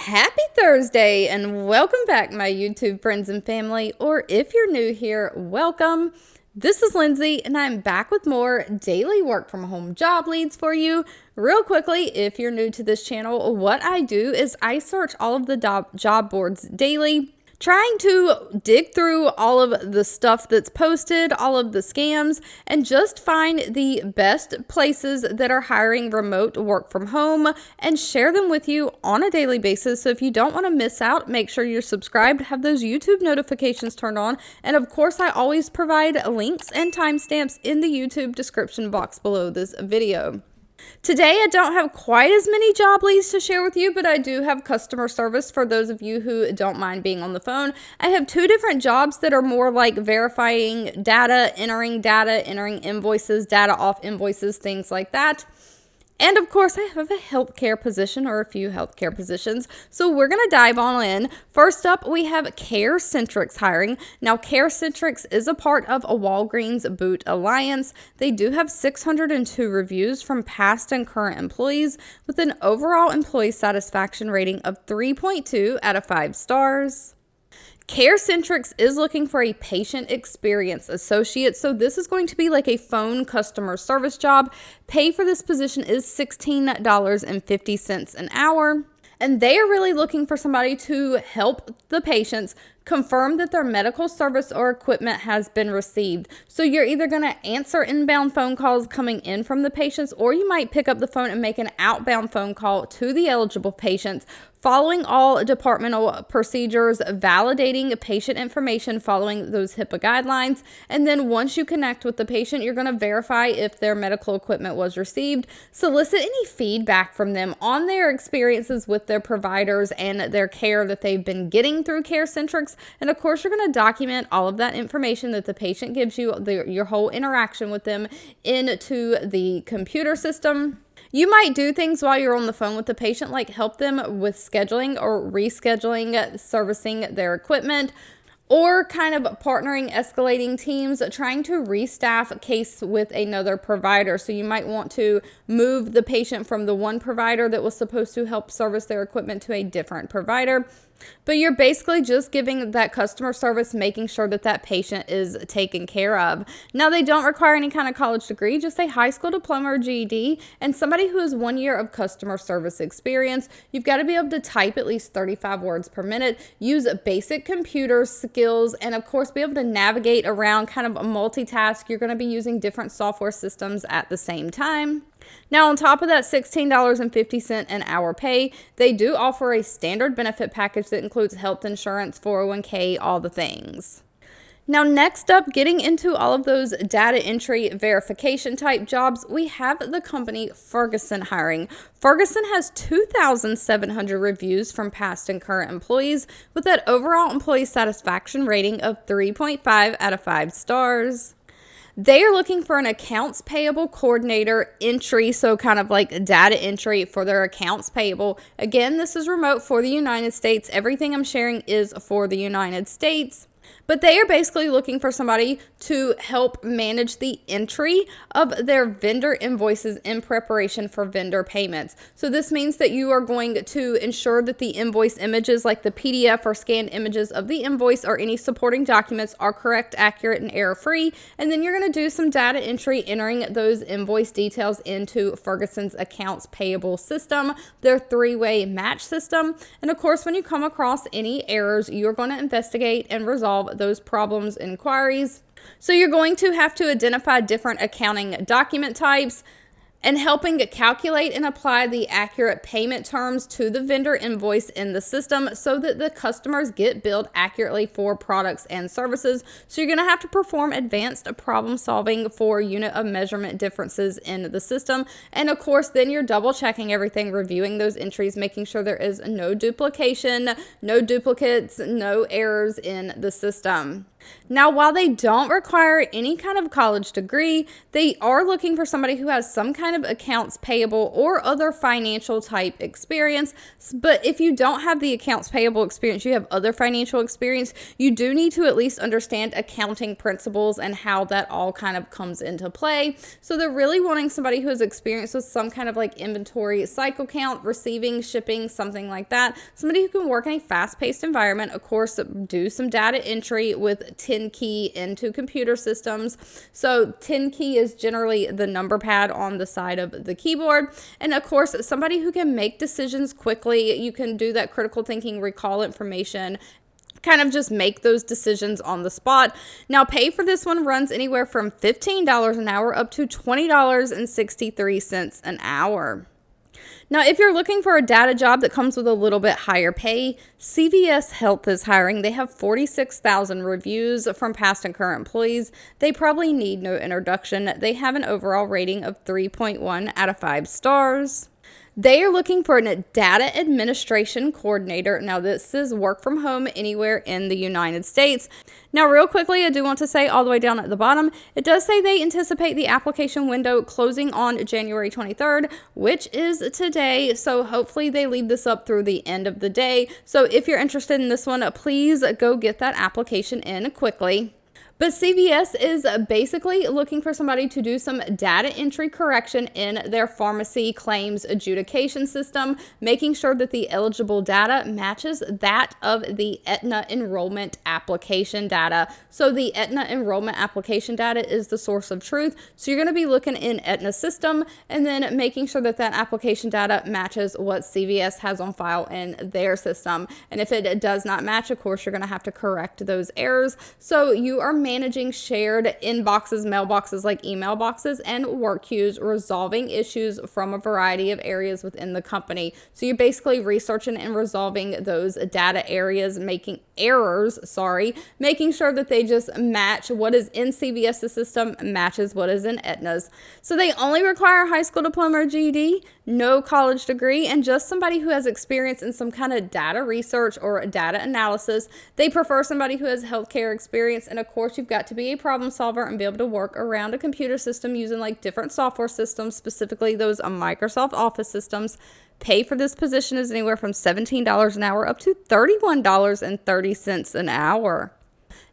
Happy Thursday and welcome back, my YouTube friends and family, or if you're new here, welcome. This is Lindsay and I'm back with more daily work from home job leads for you. Real quickly, if you're new to this channel, what I do is I search all of the job boards daily, trying to dig through all of the stuff that's posted, all of the scams, and just find the best places that are hiring remote work from home and share them with you on a daily basis. So if you don't want to miss out, make sure you're subscribed, have those YouTube notifications turned on. And of course, I always provide links and timestamps in the YouTube description box below this video. Today, I don't have quite as many job leads to share with you, but I do have customer service for those of you who don't mind being on the phone. I have two different jobs that are more like verifying data, entering invoices, data off invoices, things like that. And of course, I have a healthcare position or a few healthcare positions. So we're going to dive on in. First up, we have CareCentrix hiring. Now, CareCentrix is a part of a Walgreens Boot Alliance. They do have 602 reviews from past and current employees with an overall employee satisfaction rating of 3.2 out of 5 stars. CareCentrix is looking for a patient experience associate, so this is going to be like a phone customer service job. Pay for this position is $16.50 an hour, and they are really looking for somebody to help the patients confirm that their medical service or equipment has been received. So you're either going to answer inbound phone calls coming in from the patients, or you might pick up the phone and make an outbound phone call to the eligible patients, following all departmental procedures, validating patient information, following those HIPAA guidelines. And then once you connect with the patient, you're going to verify if their medical equipment was received, solicit any feedback from them on their experiences with their providers and their care that they've been getting through CareCentrix. And of course, you're going to document all of that information that the patient gives you, your whole interaction with them, into the computer system. You might do things while you're on the phone with the patient, like help them with scheduling or rescheduling, servicing their equipment, or kind of partnering, escalating teams, trying to restaff a case with another provider. So you might want to move the patient from the one provider that was supposed to help service their equipment to a different provider. But you're basically just giving that customer service, making sure that that patient is taken care of. Now, they don't require any kind of college degree, just a high school diploma or GED, and somebody who has 1 year of customer service experience. You've got to be able to type at least 35 words per minute, use basic computer skills, and of course, be able to navigate around, kind of a multitask. You're going to be using different software systems at the same time. Now, on top of that $16.50 an hour pay, they do offer a standard benefit package that includes health insurance, 401k, all the things. Now, next up, getting into all of those data entry verification type jobs, we have the company Ferguson hiring. Ferguson has 2,700 reviews from past and current employees with that overall employee satisfaction rating of 3.5 out of 5 stars. They are looking for an accounts payable coordinator entry, so kind of like data entry for their accounts payable. Again, this is remote for the United States. Everything I'm sharing is for the United States. But they are basically looking for somebody to help manage the entry of their vendor invoices in preparation for vendor payments. So this means that you are going to ensure that the invoice images, like the PDF or scanned images of the invoice or any supporting documents, are correct, accurate, and error-free. And then you're going to do some data entry, entering those invoice details into Ferguson's accounts payable system, their three-way match system. And of course, when you come across any errors, you're going to investigate and resolve those problems, inquiries. So you're going to have to identify different accounting document types and helping calculate and apply the accurate payment terms to the vendor invoice in the system so that the customers get billed accurately for products and services. So you're going to have to perform advanced problem solving for unit of measurement differences in the system. And of course, then you're double checking everything, reviewing those entries, making sure there is no duplication, no duplicates, no errors in the system. Now, while they don't require any kind of college degree, they are looking for somebody who has some kind of accounts payable or other financial type experience. But if you don't have the accounts payable experience, you have other financial experience, you do need to at least understand accounting principles and how that all kind of comes into play. So they're really wanting somebody who has experience with some kind of like inventory cycle count, receiving, shipping, something like that. Somebody who can work in a fast-paced environment, of course, do some data entry with 10 key into computer systems. So 10 key is generally the number pad on the side of the keyboard. And of course, somebody who can make decisions quickly. You can do that critical thinking, recall information, kind of just make those decisions on the spot. Now, pay for this one runs anywhere from $15 an hour up to $20.63 an hour. Now, if you're looking for a data job that comes with a little bit higher pay, CVS Health is hiring. They have 46,000 reviews from past and current employees. They probably need no introduction. They have an overall rating of 3.1 out of 5 stars. They are looking for a data administration coordinator. Now, this is work from home anywhere in the United States. Now, real quickly, I do want to say all the way down at the bottom, it does say they anticipate the application window closing on January 23rd, which is today. So hopefully they leave this up through the end of the day. So if you're interested in this one, please go get that application in quickly. But CVS is basically looking for somebody to do some data entry correction in their pharmacy claims adjudication system, making sure that the eligible data matches that of the Aetna enrollment application data. So the Aetna enrollment application data is the source of truth. So you're going to be looking in Aetna's system and then making sure that that application data matches what CVS has on file in their system. And if it does not match, of course, you're going to have to correct those errors. So you are managing shared inboxes, mailboxes like email boxes, and work queues, resolving issues from a variety of areas within the company. So you're basically researching and resolving those data areas, making sure that they just match what is in CVS's system matches what is in Aetna's. So they only require a high school diploma or GED, no college degree, and just somebody who has experience in some kind of data research or data analysis. They prefer somebody who has healthcare experience, and of course you've got to be a problem solver and be able to work around a computer system using like different software systems, specifically those Microsoft Office systems. Pay for this position is anywhere from $17 an hour up to $31.30 an hour.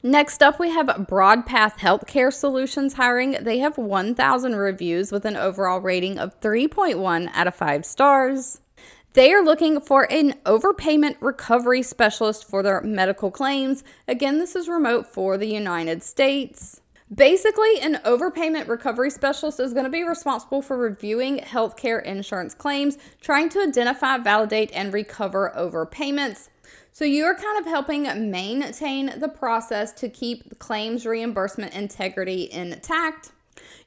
Next up, we have BroadPath Healthcare Solutions hiring. They have 1,000 reviews with an overall rating of 3.1 out of 5 stars. They are looking for an overpayment recovery specialist for their medical claims. Again, this is remote for the United States. Basically, an overpayment recovery specialist is going to be responsible for reviewing healthcare insurance claims, trying to identify, validate, and recover overpayments. So you are kind of helping maintain the process to keep claims reimbursement integrity intact.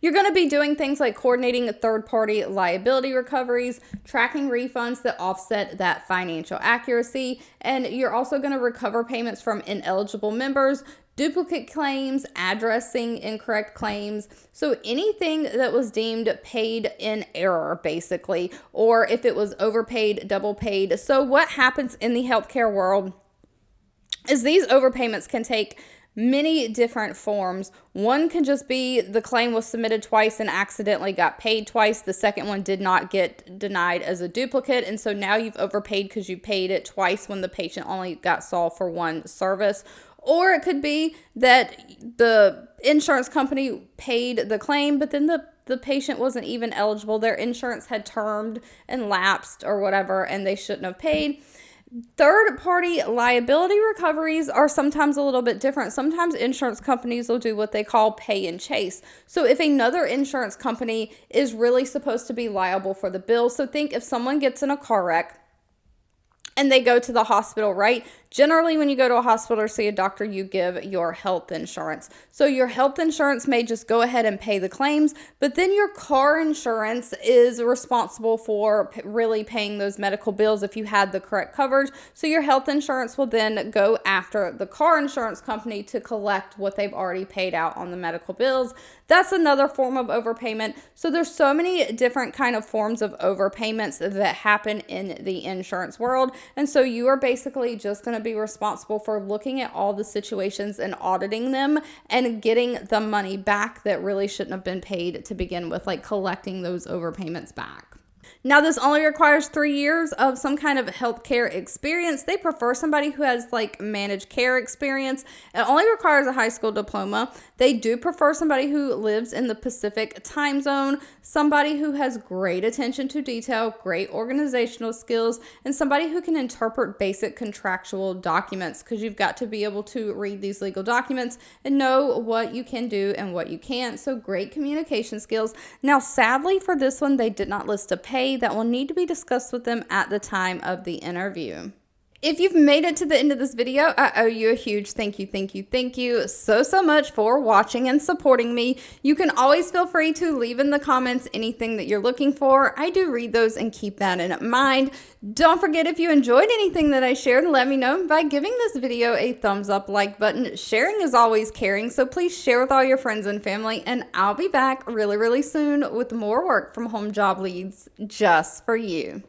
You're going to be doing things like coordinating third-party liability recoveries, tracking refunds that offset that financial accuracy, and you're also going to recover payments from ineligible members, duplicate claims, addressing incorrect claims. So anything that was deemed paid in error, basically, or if it was overpaid, double paid. So what happens in the healthcare world is these overpayments can take many different forms. One can just be the claim was submitted twice and accidentally got paid twice. The second one did not get denied as a duplicate, and so now you've overpaid because you paid it twice when the patient only got saw for one service. Or it could be that the insurance company paid the claim, but then the patient wasn't even eligible. Their insurance had termed and lapsed or whatever, and they shouldn't have paid. Third-party liability recoveries are sometimes a little bit different. Sometimes insurance companies will do what they call pay and chase. So if another insurance company is really supposed to be liable for the bill, so think if someone gets in a car wreck and they go to the hospital, right? Generally, when you go to a hospital or see a doctor, you give your health insurance. So your health insurance may just go ahead and pay the claims, but then your car insurance is responsible for really paying those medical bills if you had the correct coverage. So your health insurance will then go after the car insurance company to collect what they've already paid out on the medical bills. That's another form of overpayment. So there's so many different kind of forms of overpayments that happen in the insurance world. And so you are basically just going to be responsible for looking at all the situations and auditing them and getting the money back that really shouldn't have been paid to begin with, like collecting those overpayments back. Now, this only requires 3 years of some kind of healthcare experience. They prefer somebody who has like managed care experience. It only requires a high school diploma. They do prefer somebody who lives in the Pacific time zone, somebody who has great attention to detail, great organizational skills, and somebody who can interpret basic contractual documents, because you've got to be able to read these legal documents and know what you can do and what you can't. So great communication skills. Now, sadly for this one, they did not list a pay. That will need to be discussed with them at the time of the interview. If you've made it to the end of this video, I owe you a huge thank you so much for watching and supporting me. You can always feel free to leave in the comments anything that you're looking for. I do read those and keep that in mind. Don't forget, if you enjoyed anything that I shared, let me know by giving this video a thumbs up, like button. Sharing is always caring, so please share with all your friends and family, and I'll be back really soon with more work from home job leads just for you.